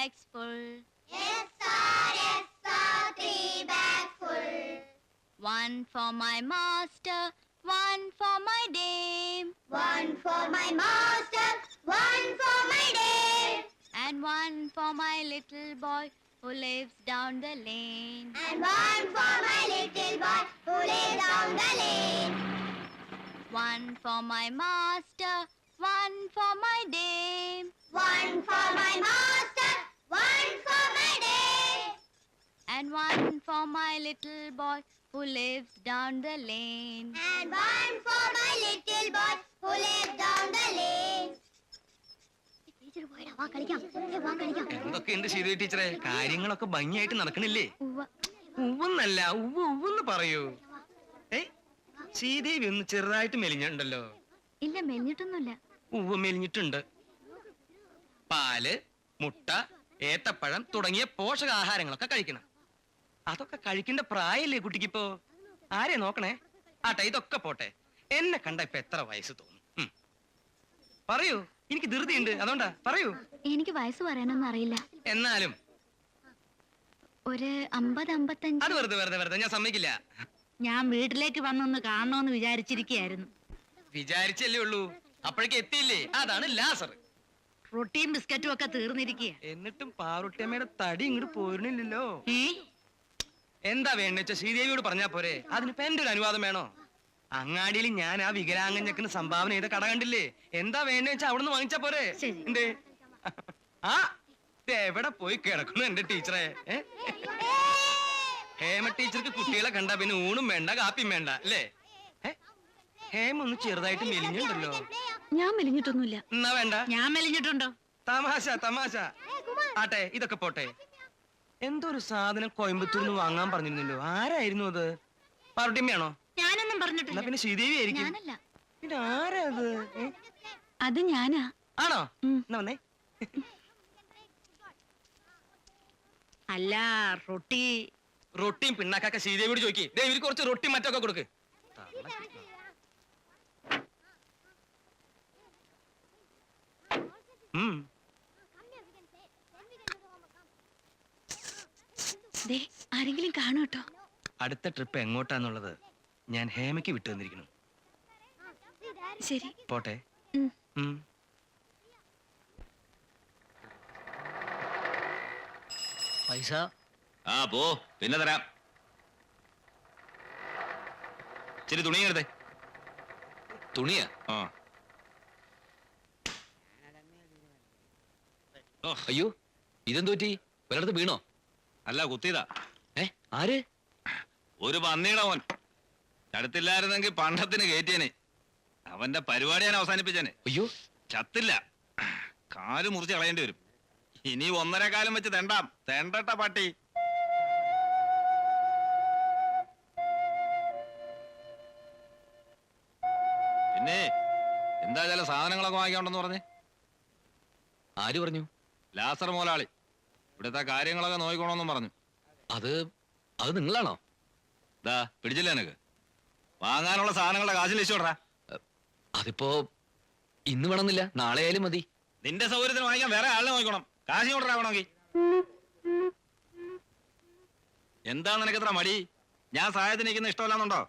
bags full. Yes, sir, 3 bags full. One for my master, one for my dame. One for my master, one for my dame. And one for my little boy who lives down the lane. And one for my little boy who lives down the lane. One for my master, one for my dame. One for my master, one for my dame. And one for my little boy who lives down the lane. And one for my little boy who lives down the lane. എന്തൊക്കെയുണ്ട് ശീത ടീച്ചറെ? കാര്യങ്ങളൊക്കെ ഭംഗിയായിട്ട് നടക്കണില്ലേ? ഉവ്വ. ഉവ്വെന്നല്ല, ഉവ്വെന്ന് പറയൂ. ശ്രീദേവി ഒന്ന് ചെറുതായിട്ട് മെലിഞ്ഞുണ്ടല്ലോ. ഇല്ല, മെലിഞ്ഞിട്ടൊന്നുമില്ല. ഉവ്വ് മെലിഞ്ഞിട്ടുണ്ട്. പാല്, മുട്ട, ഏത്തപ്പഴം തുടങ്ങിയ പോഷകാഹാരങ്ങളൊക്കെ കഴിക്കണം. അതൊക്കെ കഴിക്കേണ്ട പ്രായല്ലേ കുട്ടിക്കിപ്പോ? ആരെ നോക്കണേ? ആട്ടെ, ഇതൊക്കെ പോട്ടെ. എന്നെ കണ്ട ഇപ്പൊ എത്ര വയസ്സ് തോന്നും? പറയൂ, എനിക്ക് ധൃതിയുണ്ട്, അതുകൊണ്ടാ. പറയൂ. എനിക്ക് വയസ്സ് പറയാനൊന്നും അറിയില്ല. എന്നാലും ഒരു 50-55. അത് വെറുതെ ഞാൻ സമ്മതിക്കില്ല. ഞാൻ വീട്ടിലേക്ക് വന്നൊന്ന് കാണണമെന്ന് വിചാരിച്ചിരിക്കുകയായിരുന്നു. വിചാരിച്ചല്ലേ ഉള്ളൂ, അപ്പോഴേക്ക് എത്തിയില്ലേ? അതാണ് ലാസർ. റൊട്ടിയും ബിസ്ക്കറ്റും ഒക്കെ തീർന്നിരിക്കുക. എന്നിട്ടും പാറുട്ടിയമ്മയുടെ തടി ഇങ്ങോട്ട് പോരുന്നില്ലല്ലോ. എന്താ വേണ്ട വെച്ചാ ശ്രീദേവിയോട് പറഞ്ഞാ പോരെ? അതിനിപ്പോ എന്റെ ഒരു അനുവാദം വേണോ? അങ്ങാടിയിൽ ഞാൻ ആ വികലാംഗഞ്ഞക്കിന് സംഭാവന ചെയ്ത കട കണ്ടില്ലേ? എന്താ വേണ്ട വെച്ചാ അവിടുന്ന് വാങ്ങിച്ചാ പോരെ? എന്തേ ആ എവിടെ പോയി കിടക്കുന്നു എന്റെ ടീച്ചറെ? ഹേമ ടീച്ചർക്ക് കുട്ടികളെ കണ്ട പിന്നെ ഊണും വേണ്ട കാപ്പിയും വേണ്ട അല്ലേ? ഹേമ ഒന്ന് ചെറുതായിട്ട് മെലിഞ്ഞുണ്ടല്ലോ. ഞാൻ മെലിഞ്ഞിട്ടൊന്നുമില്ല. എന്നാ വേണ്ട. ഞാൻ മെലിഞ്ഞിട്ടുണ്ടോ? തമാശ. ആട്ടെ, ഇതൊക്കെ പോട്ടെ. എന്തോ ഒരു സാധനം കോയമ്പത്തൂരിന്ന് വാങ്ങാൻ പറഞ്ഞിരുന്നല്ലോ. ആരായിരുന്നു അത്? പാറുട്ടിയമ്മയാണോ? ഞാനൊന്നും പറഞ്ഞിട്ടില്ല. പിന്നെ ശ്രീദേവി ആയിരിക്കും. പിന്നെ ആരാ അത്? അത് ഞാനാ. ആണോ? എന്നാ വന്നേ. അല്ല, റൊട്ടിയും പിണ്ണാക്കൊക്കെ ശ്രീദേവിയോട് ചോദിക്കേ. ഇവര് കുറച്ച് റൊട്ടി മറ്റൊക്കെ കൊടുക്ക്. ആരെങ്കിലും കാണും കേട്ടോ. അടുത്ത ട്രിപ്പ് എങ്ങോട്ടാന്നുള്ളത് ഞാൻ ഹേമയ്ക്ക് വിട്ടു തന്നിരിക്കുന്നു. ശരി, പോട്ടെ. പൈസ പോ, പിന്നെ തരാം. ശരി, തുണിയെടുത്തേ. തുണിയാ? അയ്യോ, ഇതെന്തു പറ്റി? വല്ലയിടത്ത് വീണോ? അല്ല, കുത്തിയതാ. ആര്? ഒരു പന്നിയുടെ മോൻ. ചടുത്തില്ലായിരുന്നെങ്കിൽ പണ്ടത്തിന് കയറ്റിയനെ. അവന്റെ പരിപാടി ഞാൻ അവസാനിപ്പിച്ചനെ. അയ്യോ, ചത്തില്ല. കാല് മുറിച്ച് കളയേണ്ടി വരും. ഇനി 1.5 കാലം വെച്ച് തെണ്ടട്ട പട്ടി. പിന്നെ എന്താ ചില സാധനങ്ങളൊക്കെ വാങ്ങിക്കണ്ടെന്ന് പറഞ്ഞേ? ആര് പറഞ്ഞു? ലാസർ മോലാളി. ഇവിടുത്തെ കാര്യങ്ങളൊക്കെ നോക്കിക്കോണമെന്നും പറഞ്ഞു. അത് നിങ്ങളാണോ? ദാ പിടിച്ചില്ല എനക്ക്. വാങ്ങാനുള്ള സാധനങ്ങളുടെ കാശ് ലിസ്റ്റോടാ. അതിപ്പോ ഇന്ന് വേണമെന്നില്ല, നാളെ ആയാലും മതി. നിന്റെ സൗകര്യത്തിന് വാങ്ങിക്കാൻ വേറെ ആളിനെ നോക്കണം. കാശ് കൊണ്ടാവണമെങ്കിൽ. എന്താ നിനക്ക് ഇത്ര മടി? ഞാൻ സഹായത്തിന് നിൽക്കുന്ന ഇഷ്ടമല്ലാന്നുണ്ടോ?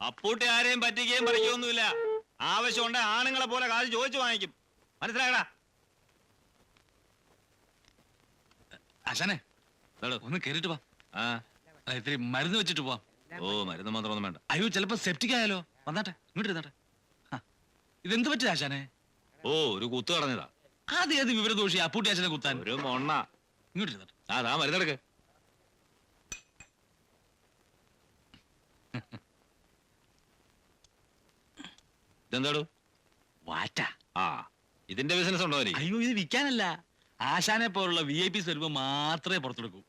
അപ്പൂട്ടി ആരെയും പറ്റിക്കുകയും പറിക്കുകയൊന്നുമില്ല. ആവശ്യമുണ്ട് ആണുങ്ങളെ പോലെ കാശ് ചോദിച്ചു വാങ്ങിക്കും. മനസ്സിലായടാ? ആശാനെ, ഒന്ന് കേറിട്ട് വാ. ഇത്തിരി മരുന്ന് വെച്ചിട്ട് പോവാം. മരുന്ന് മാത്രമൊന്നും വേണ്ട. അയ്യോ, ചിലപ്പോ സെപ്റ്റിക് ആയാലോ. വന്നാട്ടെ, ഇങ്ങോട്ട് ഇരുന്നാട്ടെ. ഇതെന്ത് പറ്റിയ ആശാനെ? ഒരു കുത്തു കടഞ്ഞതാ. ഏത് വിവരദോഷി അപ്പൂട്ടി ആശാനെ കുത്താൻ? ഒരു മൊണ്ണ. ഇങ്ങോട്ട് ഇരുന്നാട്ടെ. അതാ മരുന്നെടുക്ക്. ഇതെന്താടോ? വാറ്റ. ഇതിന്റെ ബിസിനസ് ഉണ്ടോ? അയ്യോ, ഇത് വിൽക്കാനല്ല. ആശാനെ പോലുള്ള VIPs വരുമ്പോ മാത്രമേ പുറത്തെടുക്കൂ.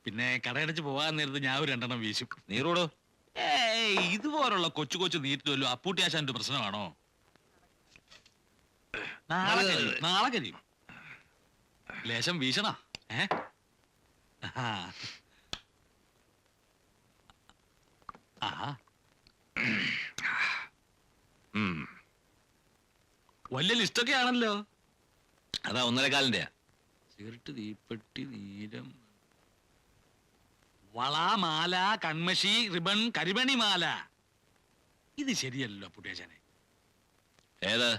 പിന്നെ കടയടച്ച് പോകാൻ നേരത്ത് ഞാൻ ഒരു 2 വീശും. നീറോടോ? ഇതുപോലുള്ള കൊച്ചു നീറ്റുമല്ലോ അപ്പൂട്ടി ആശാന്റെ പ്രശ്നമാണോ? നാളെ കഴിയും. ലേശം വീശണ. ആ ഉം. വലിയ ലിസ്റ്റൊക്കെ ആണല്ലോ. അതാ 1.25-ന്റെ. സിഗരറ്റ്, തീപ്പെട്ടി, നീലം, വള, മാല, കൺമഷി, റിബൺ, കരിമണി മാല. ഇത് ശരിയല്ലോ പുട്ടേശനെ. ഏത്?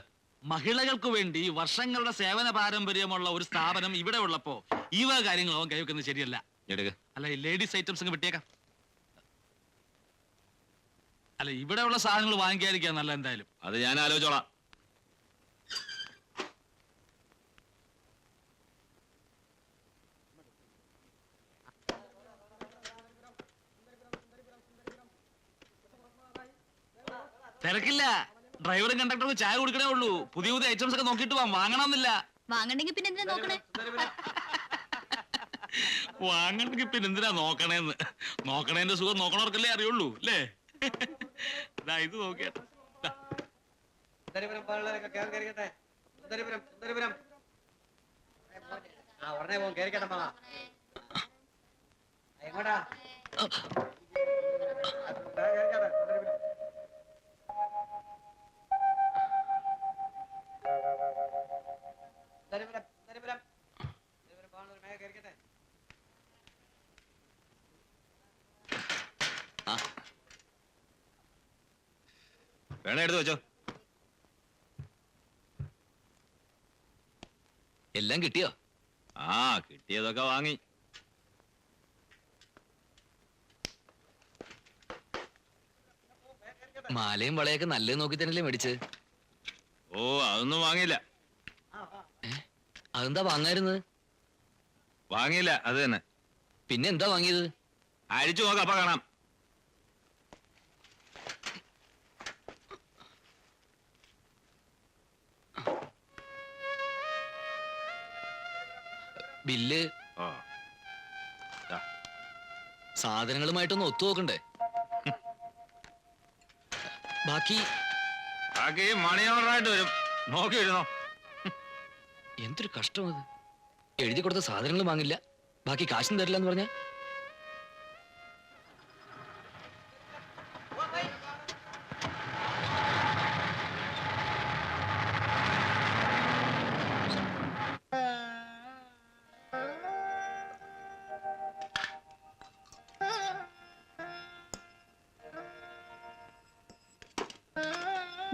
മഹിളകൾക്ക് വേണ്ടി വർഷങ്ങളുടെ സേവന പാരമ്പര്യമുള്ള ഒരു സ്ഥാപനം ഇവിടെ ഉള്ളപ്പോ ഈ വക കാര്യങ്ങളോ കൈവെക്കുന്നത് ശരിയല്ല. എടുക്ക. അല്ല, ഈ ലേഡീസ് ഐറ്റംസ് അങ്ങ് വിട്ടേക്കാം. അല്ല, ഇവിടെ ഉള്ള സാധനങ്ങൾ വാങ്ങിക്കാതിരിക്കാൻ നല്ല. എന്തായാലും അത് ഞാൻ ആലോചിച്ചോളാം. തിരക്കില്ല. ഡ്രൈവറും കണ്ടക്ടറും ചായ കൊടുക്കണേ ഉള്ളൂ. പുതിയ പുതിയ ഐറ്റംസ് ഒക്കെ നോക്കിയിട്ട് വാങ്ങണമെന്നില്ല. വാങ്ങണ്ടെങ്കി പിന്നെ എന്തിനാ നോക്കണേ? വാങ്ങണമെങ്കിൽ പിന്നെ എന്തിനാ നോക്കണേന്ന്. നോക്കണേന്റെ സുഖം നോക്കണവർക്കല്ലേ അറിയുള്ളൂ അല്ലേ? ഇത് നോക്കിയാട്ടെ. വേണേ എടുത്ത് വെച്ചോ. എല്ലാം കിട്ടിയോ? ആ, കിട്ടിയതൊക്കെ വാങ്ങി. മാലയും വളയൊക്കെ നല്ലത് നോക്കി തന്നെയല്ലേ മേടിച്ച്? ഓ, അതൊന്നും വാങ്ങിയില്ല. അതെന്താ വാങ്ങായിരുന്നത്? വാങ്ങിയില്ല, അത് തന്നെ. പിന്നെ എന്താ വാങ്ങിയത്? അഴിച്ചു നോക്കാം, അപ്പൊ കാണാം. ബില്ല്. ഓ, സാധനങ്ങളുമായിട്ടൊന്ന് ഒത്തു നോക്കണ്ടേ? ബാക്കി ബാക്കി മണി ഓർഡറായിട്ട് വരും. നോക്കി വരുന്നോ? എന്തൊരു കഷ്ടം അത്. എഴുതി കൊടുത്ത സാധനങ്ങൾ വാങ്ങില്ല, ബാക്കി കാശും തരില്ല എന്ന് പറഞ്ഞ.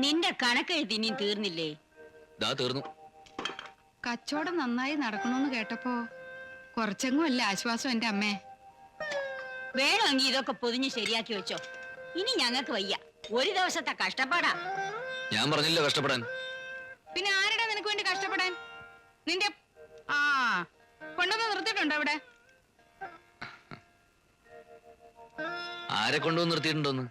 നിന്റെ കണക്കെഴുതി ഇനിയും തീർന്നില്ലേ? ദാ തീർന്നു. കച്ചവടം നന്നായി നടക്കണമെന്ന് കേട്ടപ്പോ കുറച്ചെങ്ങും അല്ല ആശ്വാസം എന്റെ അമ്മേ. വേണമെങ്കിൽ ഇതൊക്കെ പൊതിഞ്ഞ് ശരിയാക്കി വെച്ചോ. ഇനി ഞങ്ങൾക്ക് വയ്യ. ഒരു ദിവസത്തെ കഷ്ടപ്പാടാ. ഞാൻ പറഞ്ഞില്ലോ കഷ്ടപ്പെടാൻ. പിന്നെ ആരുടെ നിനക്ക് വേണ്ടി കഷ്ടപ്പെടാൻ? നിന്റെ ആ കൊണ്ടുവന്ന് നിർത്തിയിട്ടുണ്ടോ ഇവിടെ? ആരെ കൊണ്ടുവന്ന് നിർത്തിയിട്ടുണ്ടോന്ന്?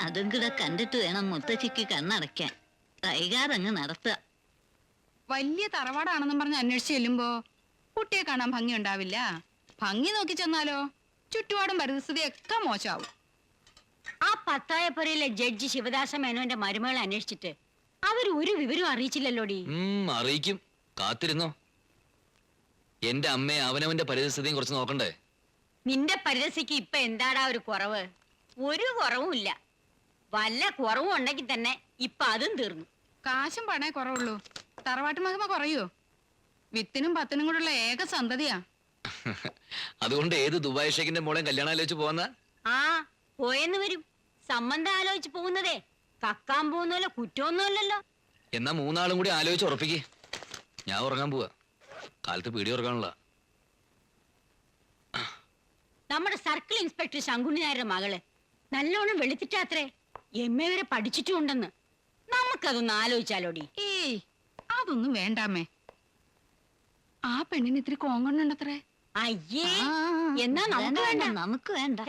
അതും കൂടെ കണ്ടിട്ട് വേണം മുത്തച്ഛിക്ക് കണ്ണടയ്ക്കാൻ. കൈകാറങ്ങ് നടത്തുക. വലിയ തറവാടാണെന്നും പറഞ്ഞ് അന്വേഷിച്ച് ചെല്ലുമ്പോ കുട്ടിയെ കാണാൻ ഭംഗി ഉണ്ടാവില്ല. ഭംഗി നോക്കി ചെന്നാലോ ചുറ്റുപാടും പരിസ്ഥിതിയൊക്കെ മോശമാവും. ആ പത്തായപ്പുരയിലെ ജഡ്ജി ശിവദാസ മേനോന്റെ മരുമകളെ അന്വേഷിച്ചിട്ട് അവര് ഒരു വിവരം അറിയിച്ചില്ലല്ലോടി. അറിയിക്കും, കാത്തിരുന്നോ. എന്റെ അമ്മയെ അവനവന്റെ പരിസ്ഥിതിയും കുറച്ച് നോക്കണ്ടേ? നിന്റെ പരിരസിക്ക് ഇപ്പൊ എന്താടാ ഒരു കുറവ്? ഒരു കുറവും ഇല്ല. വല്ല കുറവും ഉണ്ടെങ്കിൽ തന്നെ ഇപ്പൊ അതും തീർന്നു. കാശും പണേ കുറവുള്ളൂ, തറവാട്ട് മഹിമ കുറയോ? വിത്തിനും പത്തിനും കൂടെയുള്ള ഏക സന്തതിയാ. അതുകൊണ്ട് ഏത് ദുബായ് ഷേഖിന്റെ മോളെ കല്യാണം ആലോചിച്ച് പോന്ന? ആ പോയെന്ന് വരും. സംബന്ധം ആലോചിച്ച് പോകുന്നതേ കക്കാൻ പോകുന്നല്ലോ കുറ്റമൊന്നുമല്ലല്ലോ. എന്നാ മൂന്നാളും കൂടി ആലോചിച്ച് ഉറപ്പിക്ക്. ഞാൻ ഉറങ്ങാൻ പോവാ, കാലത്ത് പീടി ഉറങ്ങാനുള്ള. നമ്മുടെ സർക്കിൾ ഇൻസ്പെക്ടർ ശങ്കുണ്ണി നായരുടെ മകള് നല്ലോണം വെളുത്തിട്ടാത്രേ. MA വരെ പഠിച്ചിട്ടുണ്ടെന്ന്. നമുക്കതൊന്ന് ആലോചിച്ചാലോടി. ഏയ് അതൊന്നും വേണ്ടാമേ. ആ പെണ്ണിന് ഇത്തിരി കോങ്കണ്ണുണ്ടത്രേ. അയ്യേ, എന്നാ നമുക്ക് വേണ്ട.